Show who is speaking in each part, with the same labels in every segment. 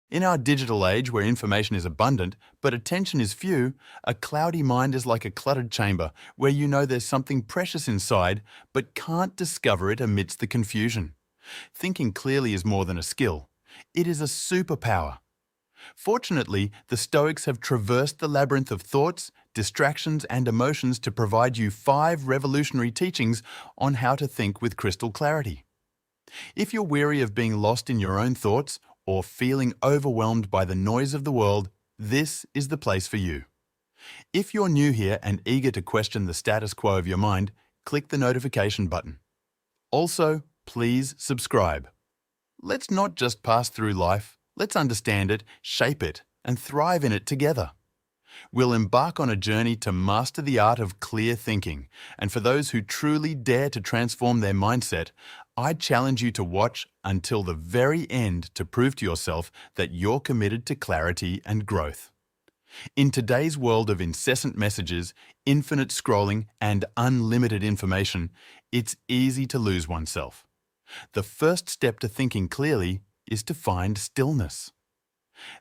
Speaker 1: In our digital age where information is abundant, but attention is few, a cloudy mind is like a cluttered chamber where you know there's something precious inside, but can't discover it amidst the confusion. Thinking clearly is more than a skill. It is a superpower. Fortunately, the Stoics have traversed the labyrinth of thoughts, distractions, and emotions to provide you 5 revolutionary teachings on how to think with crystal clarity. If you're weary of being lost in your own thoughts or feeling overwhelmed by the noise of the world, this is the place for you. If you're new here and eager to question the status quo of your mind, click the notification button. Also, please subscribe. Let's not just pass through life, let's understand it, shape it, and thrive in it together. We'll embark on a journey to master the art of clear thinking, and for those who truly dare to transform their mindset, I challenge you to watch until the very end to prove to yourself that you're committed to clarity and growth. In today's world of incessant messages, infinite scrolling, and unlimited information, it's easy to lose oneself. The first step to thinking clearly is to find stillness.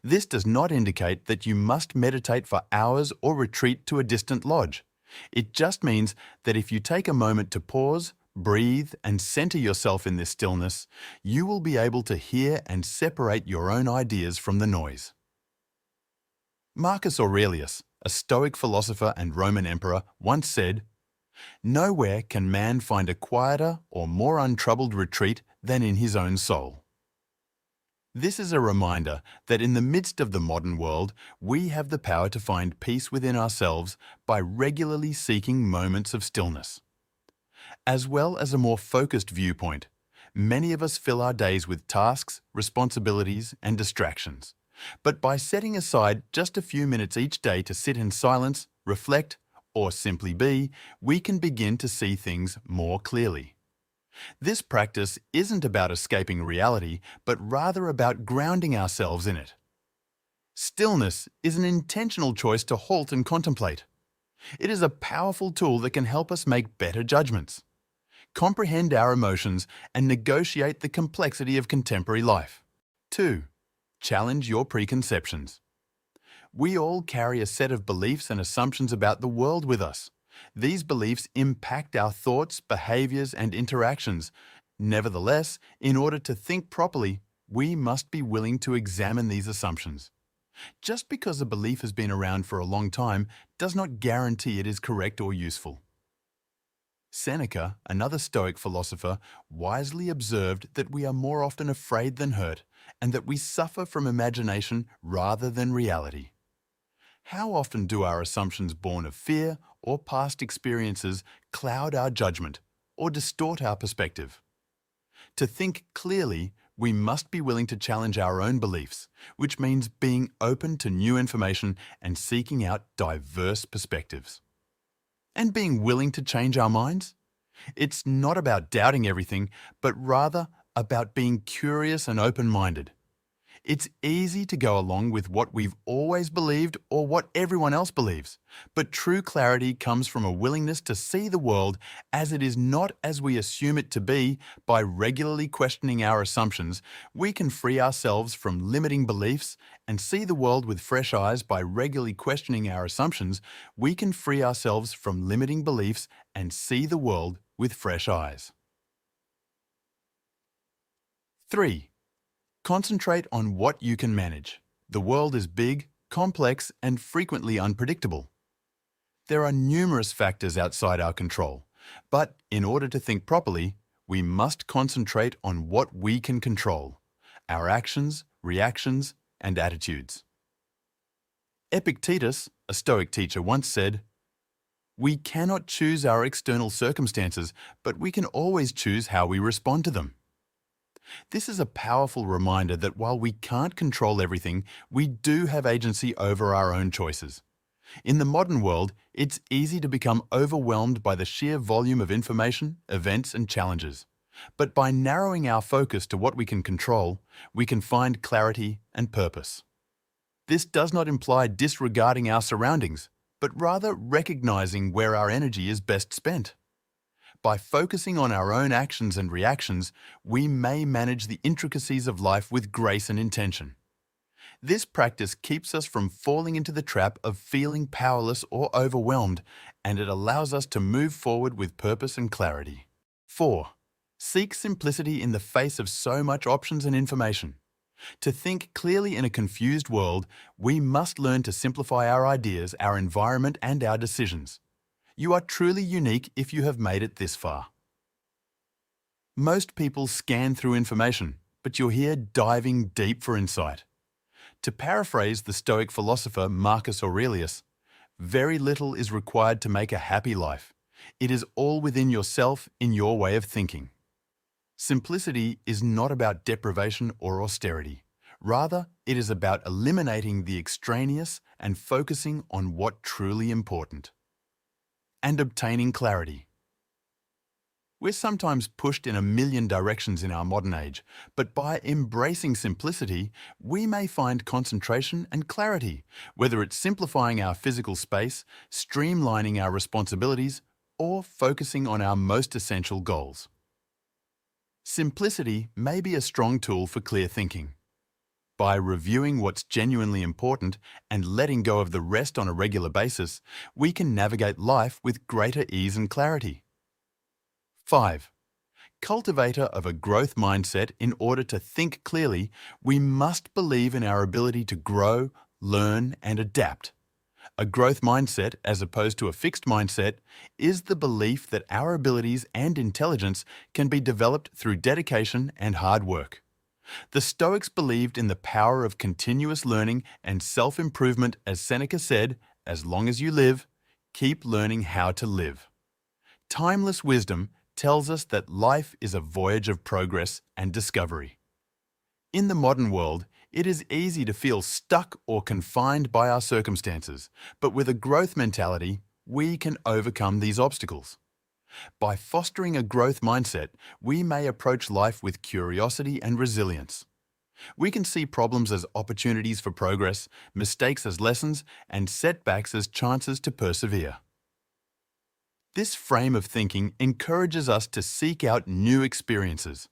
Speaker 1: This does not indicate that you must meditate for hours or retreat to a distant lodge. It just means that if you take a moment to pause, breathe, and center yourself in this stillness, you will be able to hear and separate your own ideas from the noise. Marcus Aurelius, a Stoic philosopher and Roman emperor, once said, "Nowhere can man find a quieter or more untroubled retreat than in his own soul." This is a reminder that in the midst of the modern world, we have the power to find peace within ourselves by regularly seeking moments of stillness. As well as a more focused viewpoint, many of us fill our days with tasks, responsibilities, and distractions. But by setting aside just a few minutes each day to sit in silence, reflect, or simply be, we can begin to see things more clearly. This practice isn't about escaping reality, but rather about grounding ourselves in it. Stillness is an intentional choice to halt and contemplate. It is a powerful tool that can help us make better judgments, comprehend our emotions, and negotiate the complexity of contemporary life. 2. Challenge your preconceptions. We all carry a set of beliefs and assumptions about the world with us. These beliefs impact our thoughts, behaviors, and interactions. Nevertheless, in order to think properly, we must be willing to examine these assumptions. Just because a belief has been around for a long time does not guarantee it is correct or useful. Seneca, another Stoic philosopher, wisely observed that we are more often afraid than hurt, and that we suffer from imagination rather than reality. How often do our assumptions born of fear or past experiences cloud our judgment or distort our perspective? To think clearly, we must be willing to challenge our own beliefs, which means being open to new information and seeking out diverse perspectives. And being willing to change our minds? It's not about doubting everything, but rather about being curious and open-minded. It's easy to go along with what we've always believed or what everyone else believes, but true clarity comes from a willingness to see the world as it is, not as we assume it to be. By regularly questioning our assumptions, we can free ourselves from limiting beliefs and see the world with fresh eyes. By regularly questioning our assumptions, we can free ourselves from limiting beliefs and see the world with fresh eyes. 3. Concentrate on what you can manage. The world is big, complex, and frequently unpredictable. There are numerous factors outside our control, but in order to think properly, we must concentrate on what we can control: our actions, reactions, and attitudes. Epictetus, a Stoic teacher, once said, "We cannot choose our external circumstances, but we can always choose how we respond to them." This is a powerful reminder that while we can't control everything, we do have agency over our own choices. In the modern world, it's easy to become overwhelmed by the sheer volume of information, events, and challenges. But by narrowing our focus to what we can control, we can find clarity and purpose. This does not imply disregarding our surroundings, but rather recognizing where our energy is best spent. By focusing on our own actions and reactions, we may manage the intricacies of life with grace and intention. This practice keeps us from falling into the trap of feeling powerless or overwhelmed, and it allows us to move forward with purpose and clarity. 4. Seek simplicity in the face of so much options and information. To think clearly in a confused world, we must learn to simplify our ideas, our environment, and our decisions. You are truly unique if you have made it this far. Most people scan through information, but you're here diving deep for insight. To paraphrase the Stoic philosopher Marcus Aurelius, very little is required to make a happy life. It is all within yourself in your way of thinking. Simplicity is not about deprivation or austerity. Rather, it is about eliminating the extraneous and focusing on what truly important. And obtaining clarity. We're sometimes pushed in a million directions in our modern age, but by embracing simplicity, we may find concentration and clarity, whether it's simplifying our physical space, streamlining our responsibilities, or focusing on our most essential goals. Simplicity may be a strong tool for clear thinking. By reviewing what's genuinely important and letting go of the rest on a regular basis, we can navigate life with greater ease and clarity. 5. Cultivator of a growth mindset. In order to think clearly, we must believe in our ability to grow, learn, and adapt. A growth mindset, as opposed to a fixed mindset, is the belief that our abilities and intelligence can be developed through dedication and hard work. The Stoics believed in the power of continuous learning and self-improvement. As Seneca said, "As long as you live, keep learning how to live." Timeless wisdom tells us that life is a voyage of progress and discovery. In the modern world, it is easy to feel stuck or confined by our circumstances, but with a growth mentality, we can overcome these obstacles. By fostering a growth mindset, we may approach life with curiosity and resilience. We can see problems as opportunities for progress, mistakes as lessons, and setbacks as chances to persevere. This frame of thinking encourages us to seek out new experiences.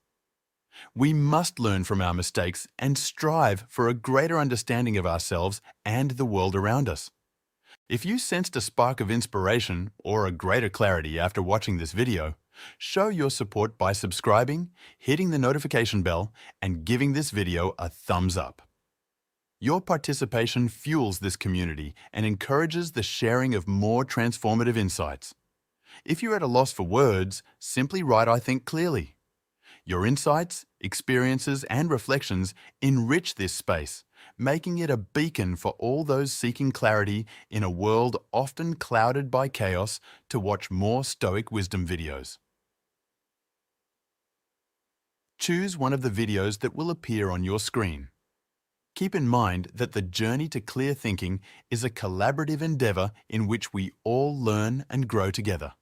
Speaker 1: We must learn from our mistakes and strive for a greater understanding of ourselves and the world around us. If you sensed a spark of inspiration or a greater clarity after watching this video, show your support by subscribing, hitting the notification bell, and giving this video a thumbs up. Your participation fuels this community and encourages the sharing of more transformative insights. If you're at a loss for words, simply write "I think clearly." Your insights, experiences, and reflections enrich this space, making it a beacon for all those seeking clarity in a world often clouded by chaos. To watch more Stoic wisdom videos, choose one of the videos that will appear on your screen. Keep in mind that the journey to clear thinking is a collaborative endeavor in which we all learn and grow together.